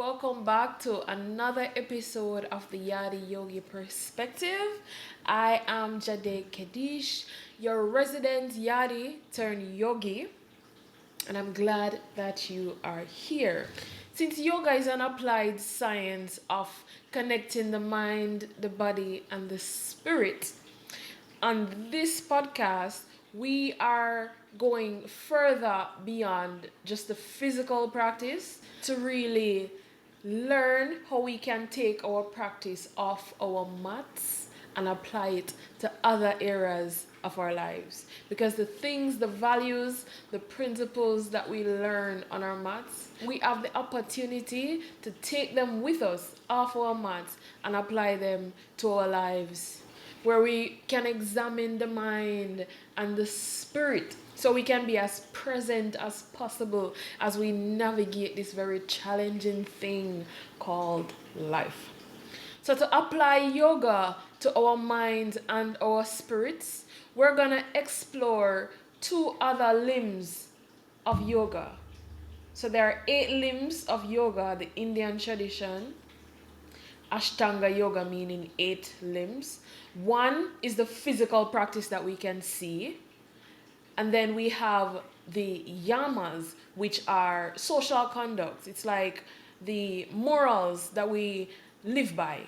Welcome back to another episode of the Yardie Yogi Perspective. I am Jade Kadish, your resident Yardie turned yogi, and I'm glad that you are here. Since yoga is an applied science of connecting the mind, the body, and the spirit, on this podcast, we are going further beyond just the physical practice to really learn how we can take our practice off our mats and apply it to other areas of our lives. Because the things, the values, the principles that we learn on our mats, we have the opportunity to take them with us off our mats and apply them to our lives, where we can examine the mind and the spirit so we can be as present as possible as we navigate this very challenging thing called life. So, to apply yoga to our minds and our spirits, we're going to explore two other limbs of yoga. So, there are 8 limbs of yoga, the Indian tradition. Ashtanga yoga meaning 8 limbs. One is the physical practice that we can see. And then we have the yamas, which are social conducts. It's like the morals that we live by.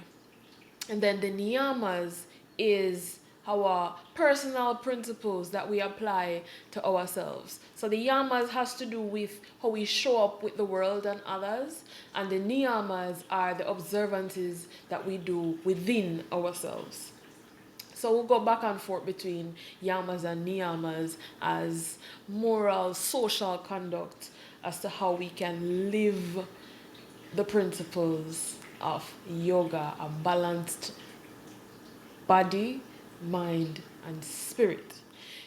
And then the niyamas is our personal principles that we apply to ourselves. So the yamas has to do with how we show up with the world and others, and the niyamas are the observances that we do within ourselves. So we'll go back and forth between yamas and niyamas as moral, social conduct as to how we can live the principles of yoga, a balanced body, mind, and spirit.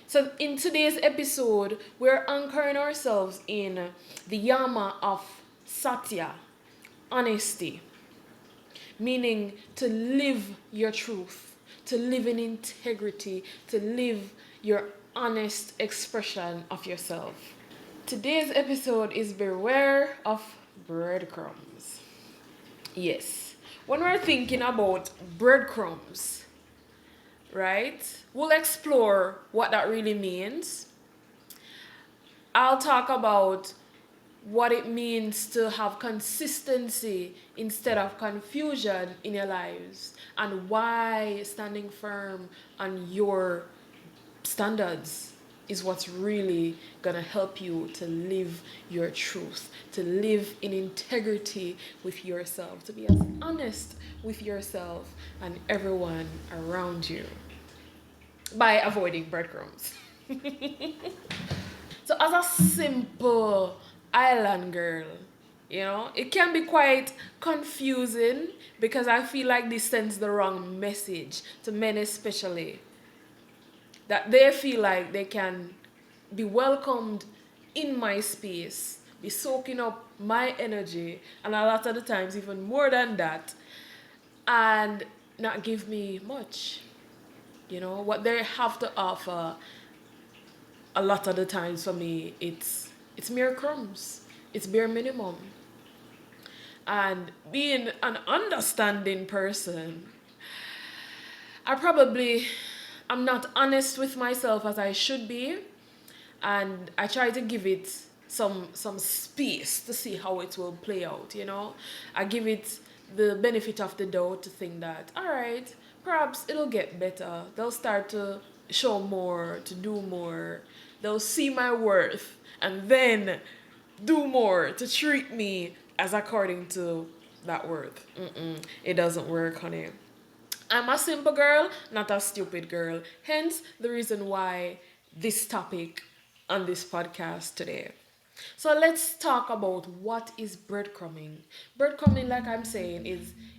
So in today's episode, we're anchoring ourselves in the yama of Satya, honesty, meaning to live your truth, to live in integrity, to live your honest expression of yourself. Today's episode is Beware of Breadcrumbs. Yes, when we're thinking about breadcrumbs, right, we'll explore what that really means. I'll talk about what it means to have consistency instead of confusion in your lives, and why standing firm on your standards is what's really gonna help you to live your truth, to live in integrity with yourself, to be as honest with yourself and everyone around you by avoiding breadcrumbs. So as a simple island girl, it can be quite confusing because I feel like this sends the wrong message to men, especially that they feel like they can be welcomed in my space, be soaking up my energy, and a lot of the times even more than that, and not give me much. What they have to offer a lot of the times for me, it's mere crumbs. It's bare minimum. And being an understanding person, I'm not honest with myself as I should be, and I try to give it some space to see how it will play out. I give it the benefit of the doubt to think that, all right, perhaps it'll get better. They'll start to show more, to do more. They'll see my worth and then do more to treat me as according to that worth. It doesn't work, honey. I'm a simple girl, not a stupid girl. Hence the reason why this topic on this podcast today. So let's talk about what is breadcrumbing. Breadcrumbing, like I'm saying,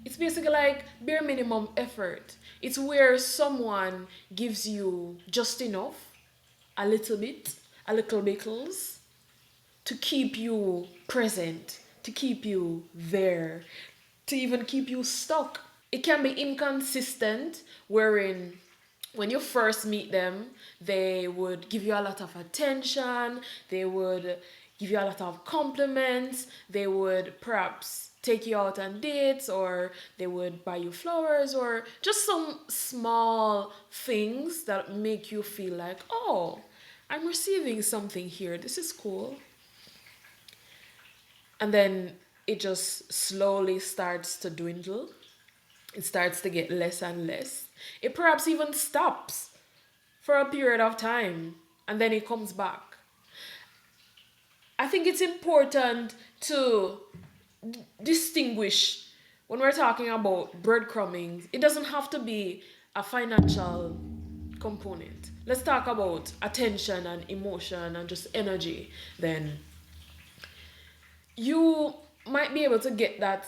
it's basically like bare minimum effort. It's where someone gives you just enough, a little bit, to keep you present, to keep you there, to even keep you stuck. It can be inconsistent, wherein when you first meet them, they would give you a lot of attention, they would give you a lot of compliments, they would perhaps take you out on dates, or they would buy you flowers, or just some small things that make you feel like, oh, I'm receiving something here. This is cool. And then it just slowly starts to dwindle. It starts to get less and less. It perhaps even stops for a period of time and then it comes back. I think it's important to distinguish when we're talking about breadcrumbing. It doesn't have to be a financial component. Let's talk about attention and emotion and just energy. Then you might be able to get that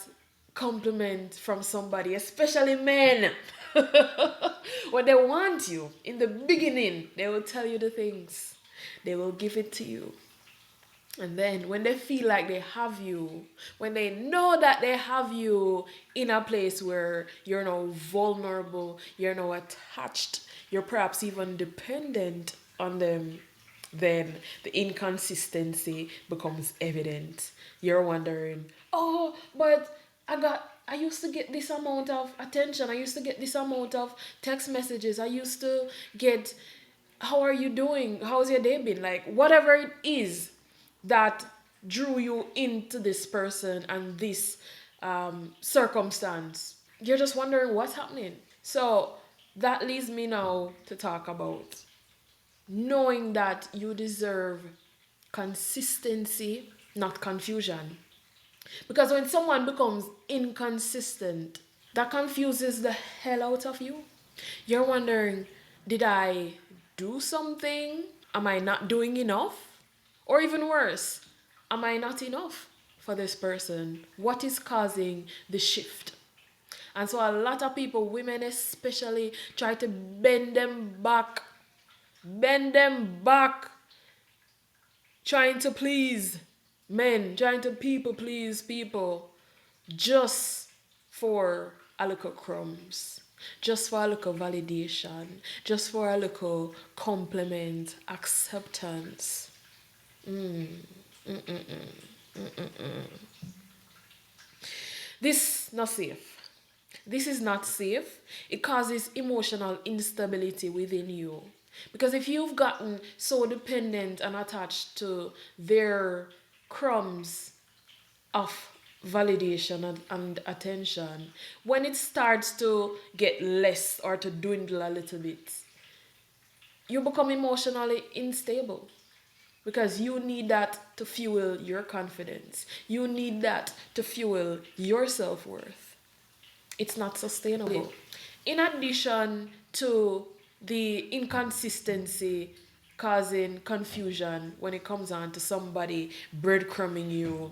compliment from somebody, especially men. When they want you in the beginning, they will tell you the things, they will give it to you. And then when they feel like they have you, when they know that they have you in a place where you're now vulnerable, you're now attached, you're perhaps even dependent on them, then the inconsistency becomes evident. You're wondering, oh, but I used to get this amount of attention. I used to get this amount of text messages. I used to get, how are you doing? How's your day been? Like, whatever it is that drew you into this person and this circumstance, you're just wondering what's happening. So that leads me now to talk about knowing that you deserve consistency, not confusion. Because when someone becomes inconsistent, that confuses the hell out of you. You're wondering, did I do something? Am I not doing enough? Or even worse, am I not enough for this person? What is causing the shift? And so a lot of people, women especially, try to bend them back, trying to please men, trying to people please people, just for a little crumbs, just for a little validation, just for a little compliment, acceptance. This not safe. This is not safe. It causes emotional instability within you. Because if you've gotten so dependent and attached to their crumbs of validation and attention, when it starts to get less or to dwindle a little bit, you become emotionally unstable. Because you need that to fuel your confidence. You need that to fuel your self-worth. It's not sustainable. In addition to the inconsistency causing confusion when it comes on to somebody breadcrumbing you,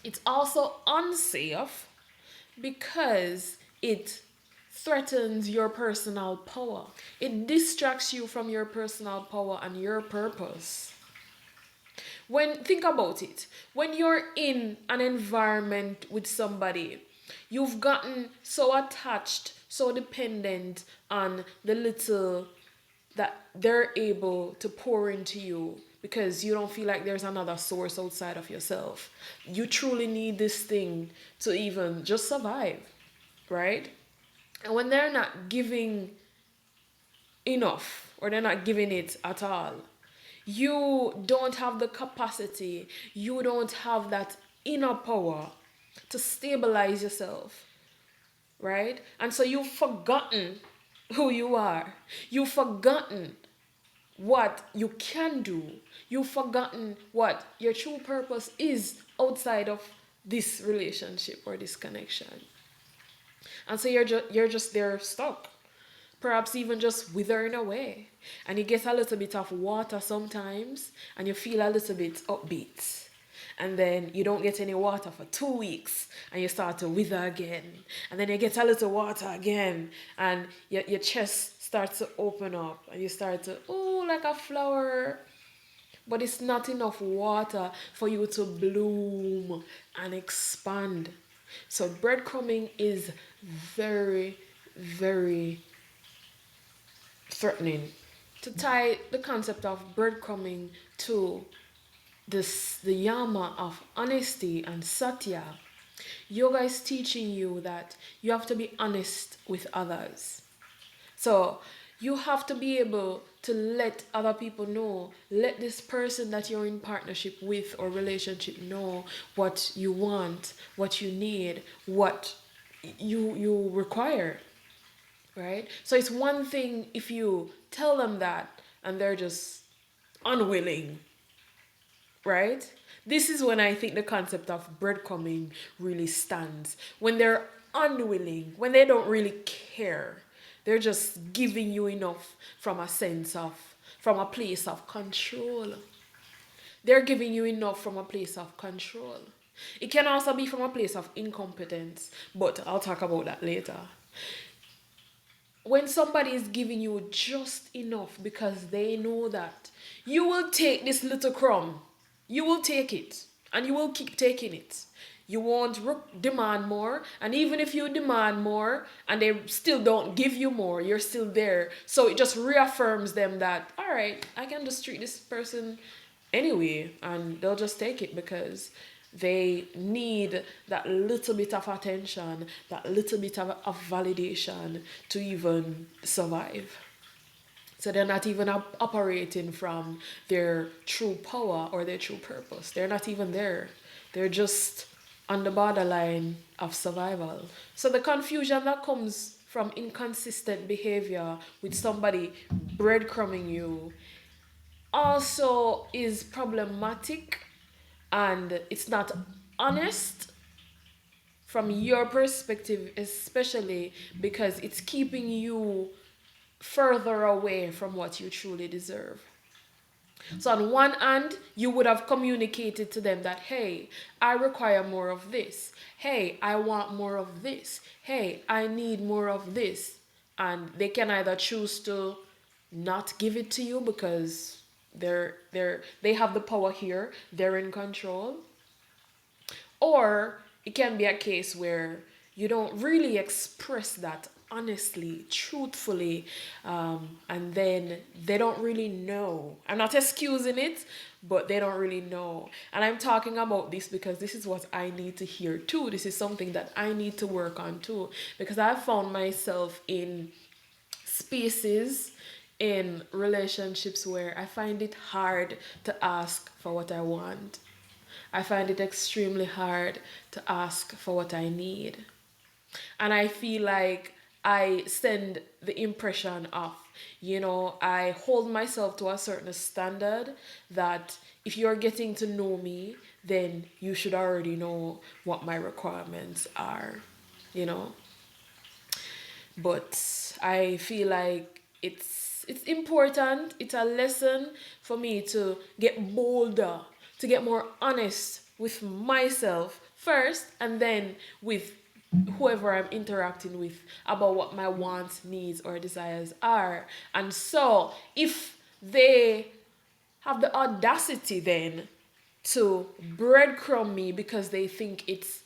it's also unsafe because it threatens your personal power. It distracts you from your personal power and your purpose. Think about it, when you're in an environment with somebody, you've gotten so attached, so dependent on the little that they're able to pour into you because you don't feel like there's another source outside of yourself. You truly need this thing to even just survive, right? And when they're not giving enough or they're not giving it at all, you don't have the capacity, you don't have that inner power to stabilize yourself, right? And so you've forgotten who you are. You've forgotten what you can do. You've forgotten what your true purpose is outside of this relationship or this connection. And so you're just there stuck. Perhaps even just withering away. And you get a little bit of water sometimes and you feel a little bit upbeat. And then you don't get any water for 2 weeks and you start to wither again. And then you get a little water again and your chest starts to open up and you start to, oh, like a flower. But it's not enough water for you to bloom and expand. So breadcrumbing is very, very threatening. To tie the concept of breadcrumbing to the yama of honesty and Satya, Yoga is teaching you that you have to be honest with others. So you have to be able to let other people know, let this person that you're in partnership with or relationship know what you want, what you need, what you require, right? So it's one thing if you tell them that and they're just unwilling, right? This is when I think the concept of breadcrumbing really stands. When they're unwilling, when they don't really care, they're just giving you enough from a place of control. They're giving you enough from a place of control. It can also be from a place of incompetence, but I'll talk about that later. When somebody is giving you just enough because they know that you will take this little crumb, you will take it and you will keep taking it. You won't demand more, and even if you demand more and they still don't give you more, you're still there. So it just reaffirms them that, all right, I can just treat this person anyway, and they'll just take it because they need that little bit of attention, that little bit of validation to even survive. So they're not even operating from their true power or their true purpose. They're not even there. They're just on the borderline of survival. So the confusion that comes from inconsistent behavior with somebody breadcrumbing you also is problematic, and it's not honest from your perspective, especially because it's keeping you further away from what you truly deserve. So, on one hand, you would have communicated to them that, hey, I require more of this. Hey, I want more of this. Hey, I need more of this. And they can either choose to not give it to you because they have the power here, they're in control, or it can be a case where you don't really express that honestly, truthfully, and then they don't really know. I'm not excusing it, but they don't really know. And I'm talking about this because this is what I need to hear too. This is something that I need to work on too, because I've found myself in spaces, in relationships where I find it hard to ask for what I want. I find it extremely hard to ask for what I need. And I feel like I send the impression of, I hold myself to a certain standard that if you're getting to know me, then you should already know what my requirements are, you know. But I feel like it's important, it's a lesson for me to get bolder, to get more honest with myself first, and then with whoever I'm interacting with about what my wants, needs, or desires are. And so if they have the audacity then to breadcrumb me because they think it's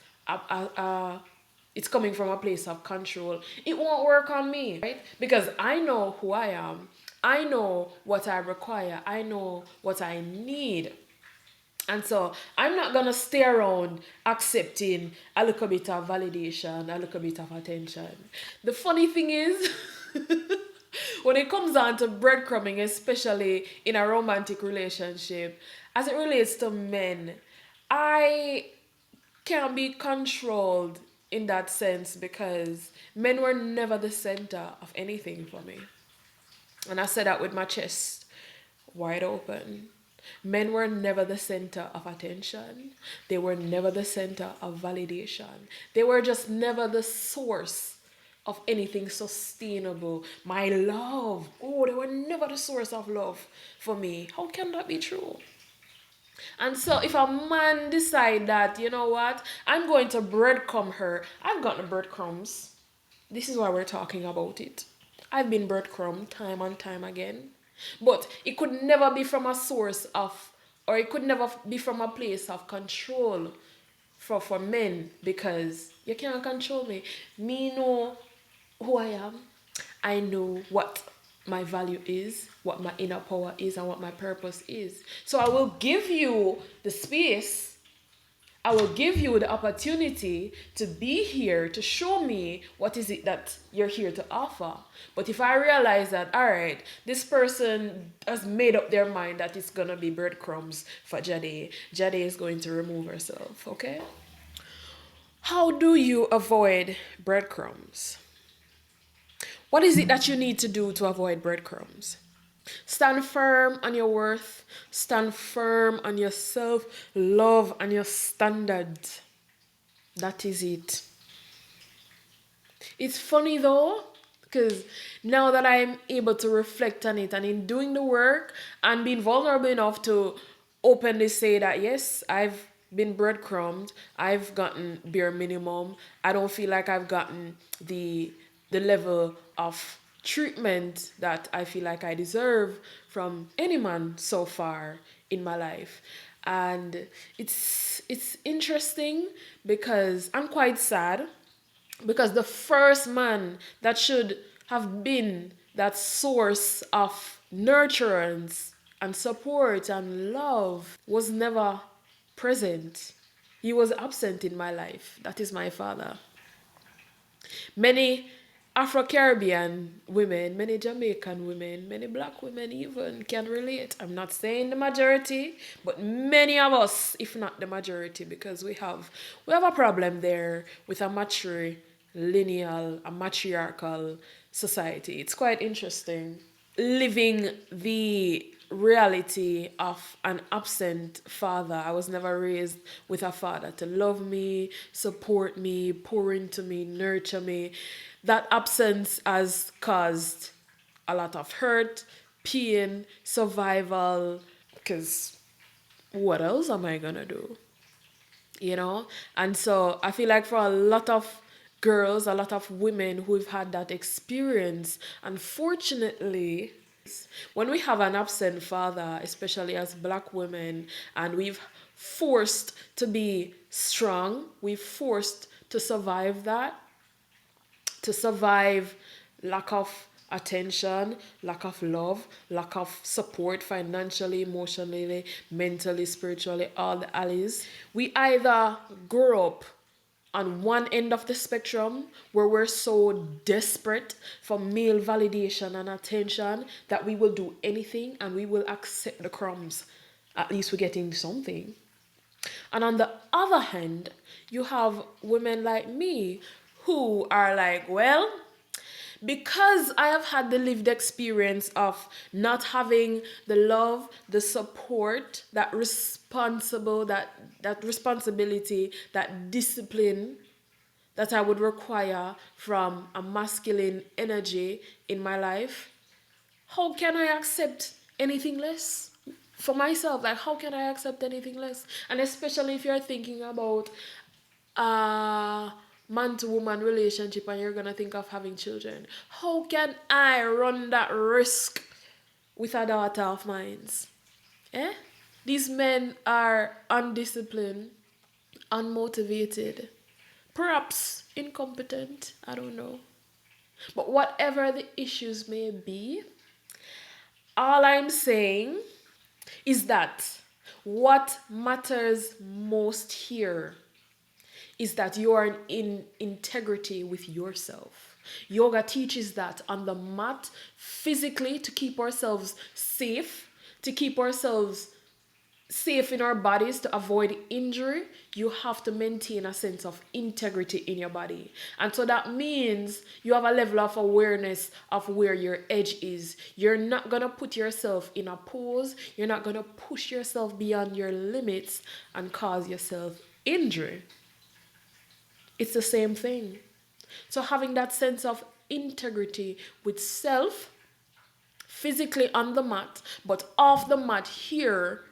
coming from a place of control, it won't work on me, right? Because I know who I am, I know what I require, I know what I need. And so I'm not gonna stay around accepting a little bit of validation, a little bit of attention. The funny thing is, when it comes down to breadcrumbing, especially in a romantic relationship, as it relates to men, I can't be controlled in that sense because men were never the center of anything for me. And I said that with my chest wide open. Men were never the center of attention. They were never the center of validation. They were just never the source of anything sustainable. My love. Oh, they were never the source of love for me. How can that be true? And so if a man decide that, you know what, I'm going to breadcrumb her, I've gotten breadcrumbs. This is why we're talking about it. I've been breadcrumbed time and time again. But it could never be from a source of, or it could never be from a place of control for men, because you can't control me. Me know who I am. I know what my value is, what my inner power is, and what my purpose is. So I will give you the space. I will give you the opportunity to be here to show me what is it that you're here to offer. But if I realize that, all right, this person has made up their mind that it's going to be breadcrumbs for Yardie, Yardie is going to remove herself, okay? How do you avoid breadcrumbs? What is it that you need to do to avoid breadcrumbs? Stand firm on your worth. Stand firm on your self love and your standards. That is it. It's funny though, because now that I'm able to reflect on it and in doing the work and being vulnerable enough to openly say that, yes, I've been breadcrumbed, I've gotten bare minimum, I don't feel like I've gotten the level of treatment that I feel like I deserve from any man so far in my life. And it's interesting because I'm quite sad because the first man that should have been that source of nurturance and support and love was never present. He was absent in my life. That is my father. Many Afro-Caribbean women, many Jamaican women, many black women even can relate. I'm not saying the majority, but many of us, if not the majority, because we have a problem there with a matrilineal, a matriarchal society. It's quite interesting living the reality of an absent father. I was never raised with a father to love me, support me, pour into me, nurture me. That absence has caused a lot of hurt, pain, survival, because what else am I gonna do? You know? And so I feel like for a lot of girls, a lot of women who've had that experience, unfortunately, when we have an absent father, especially as black women, and we've forced to be strong, we've forced to survive that, to survive lack of attention, lack of love, lack of support financially, emotionally, mentally, spiritually, all the alleys. We either grow up on one end of the spectrum where we're so desperate for male validation and attention that we will do anything and we will accept the crumbs. At least we're getting something. And on the other hand, you have women like me who are like, well, because I have had the lived experience of not having the love, the support, that responsibility, that discipline that I would require from a masculine energy in my life, how can I accept anything less? For myself, like how can I accept anything less? And especially if you're thinking about a man to woman relationship and you're gonna think of having children. How can I run that risk with a daughter of mine? Eh? These men are undisciplined, unmotivated, perhaps incompetent, I don't know. But whatever the issues may be, all I'm saying is that what matters most here is that you are in integrity with yourself. Yoga teaches that on the mat, physically, to keep ourselves safe, to keep ourselves safe in our bodies, to avoid injury, you have to maintain a sense of integrity in your body. And so that means you have a level of awareness of where your edge is. You're not going to put yourself in a pose. You're not going to push yourself beyond your limits and cause yourself injury. It's the same thing. So having that sense of integrity with self, physically on the mat, but off the mat here,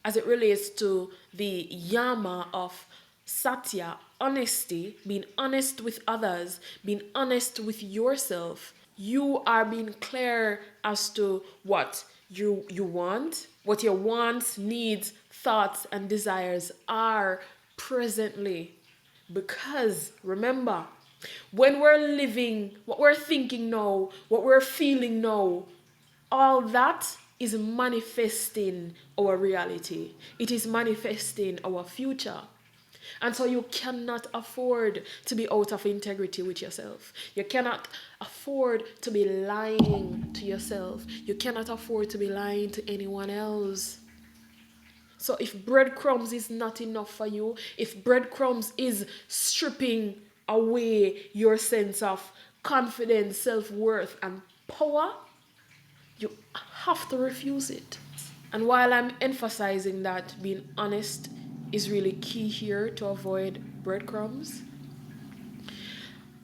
as it relates to the yama of Satya, honesty, being honest with others, being honest with yourself. You are being clear as to what you want, what your wants, needs, thoughts, and desires are presently. Because remember, when we're living, what we're thinking now, what we're feeling now, all that is manifesting our reality. It is manifesting our future. And so you cannot afford to be out of integrity with yourself. You cannot afford to be lying to yourself. You cannot afford to be lying to anyone else. So if breadcrumbs is not enough for you, if breadcrumbs is stripping away your sense of confidence, self-worth, and power, you have to refuse it. And while I'm emphasizing that being honest is really key here to avoid breadcrumbs,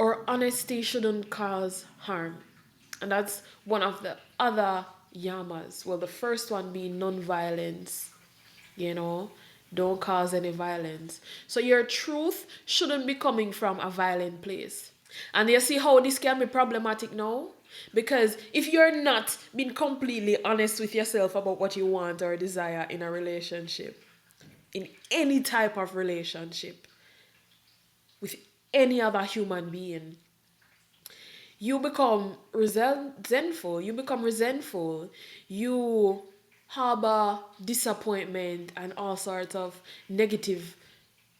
our honesty shouldn't cause harm. And that's one of the other yamas. Well, the first one being non-violence, you know, don't cause any violence. So your truth shouldn't be coming from a violent place. And you see how this can be problematic now? Because if you're not being completely honest with yourself about what you want or desire in a relationship, in any type of relationship, with any other human being, you become resentful. You harbor disappointment and all sorts of negative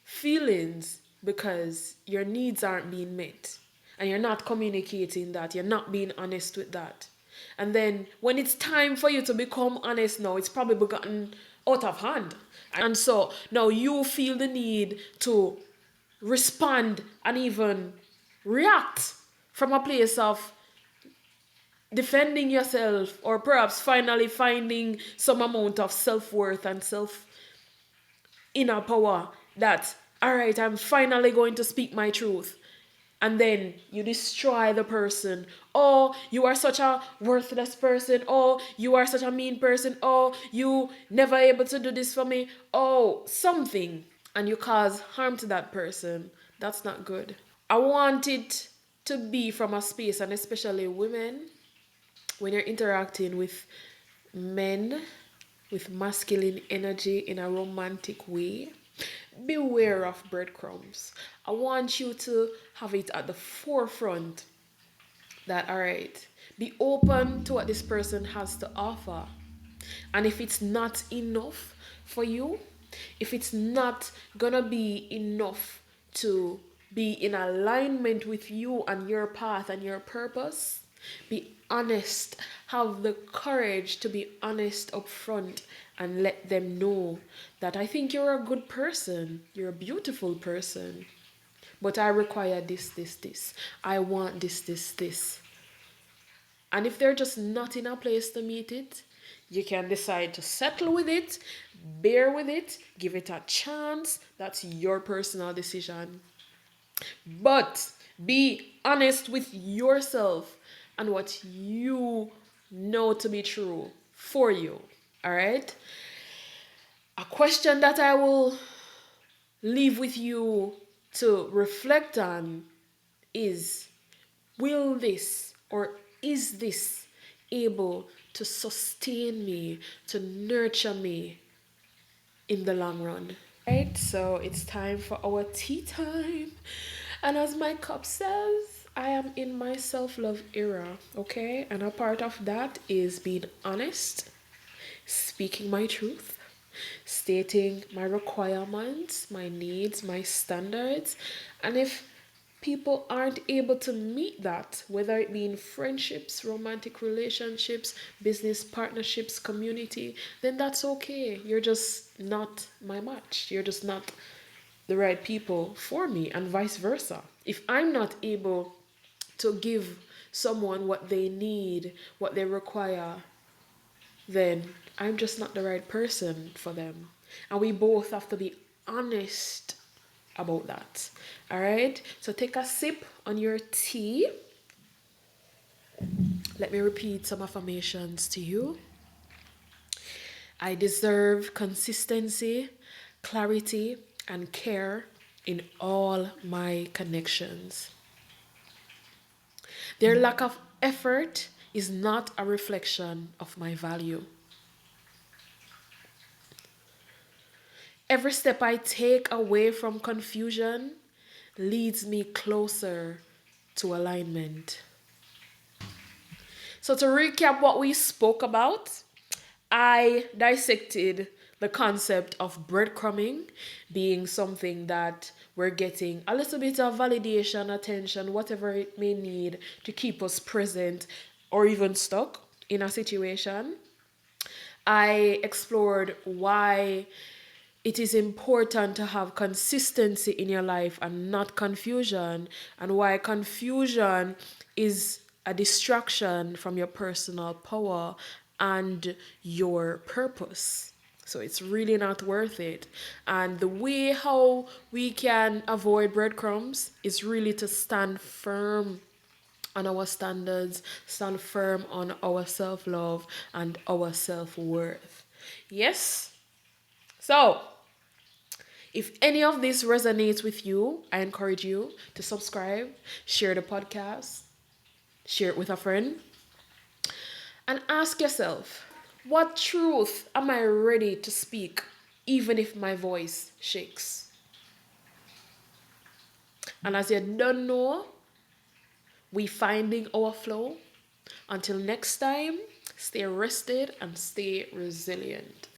feelings because your needs aren't being met. And you're not communicating that. You're not being honest with that. And then when it's time for you to become honest now, it's probably gotten out of hand. And so now you feel the need to respond and even react from a place of defending yourself, or perhaps finally finding some amount of self-worth and self inner power that, all right, I'm finally going to speak my truth. And then you destroy the person. Oh, you are such a worthless person. Oh, you are such a mean person. Oh, you never able to do this for me. Oh, something. And you cause harm to that person. That's not good. I want it to be from a space, and especially women, when you're interacting with men with masculine energy in a romantic way, beware of breadcrumbs. I want you to have it at the forefront that, all right, be open to what this person has to offer. And if it's not enough for you, if it's not gonna be enough to be in alignment with you and your path and your purpose, be honest. Have the courage to be honest up front and let them know that I think you're a good person, you're a beautiful person, but I require this, this, this. I want this, this, this. And if they're just not in a place to meet it, you can decide to settle with it, bear with it, give it a chance. That's your personal decision. But be honest with yourself and what you know to be true for you. All right? A question that I will leave with you to reflect on is, will this, or is this able to sustain me, to nurture me in the long run? Right, so it's time for our tea time. And as my cup says, I am in my self-love era, okay? And a part of that is being honest, speaking my truth, stating my requirements, my needs, my standards. And if people aren't able to meet that, whether it be in friendships, romantic relationships, business partnerships, community, then that's okay. You're just not my match. You're just not the right people for me, and vice versa. If I'm not able to give someone what they need, what they require, then I'm just not the right person for them. And we both have to be honest about that. All right, so take a sip on your tea. Let me repeat some affirmations to you. I deserve consistency, clarity, and care in all my connections. Their lack of effort is not a reflection of my value. Every step I take away from confusion leads me closer to alignment. So to recap what we spoke about, I dissected the concept of breadcrumbing being something that we're getting a little bit of validation, attention, whatever it may need to keep us present or even stuck in a situation. I explored why it is important to have consistency in your life and not confusion, and why confusion is a distraction from your personal power and your purpose. So it's really not worth it. And the way how we can avoid breadcrumbs is really to stand firm on our standards, stand firm on our self love and our self worth. Yes? So, if any of this resonates with you, I encourage you to subscribe, share the podcast, share it with a friend, and ask yourself, what truth am I ready to speak, even if my voice shakes? And as you don't know, we finding our flow. Until next time, stay rested and stay resilient.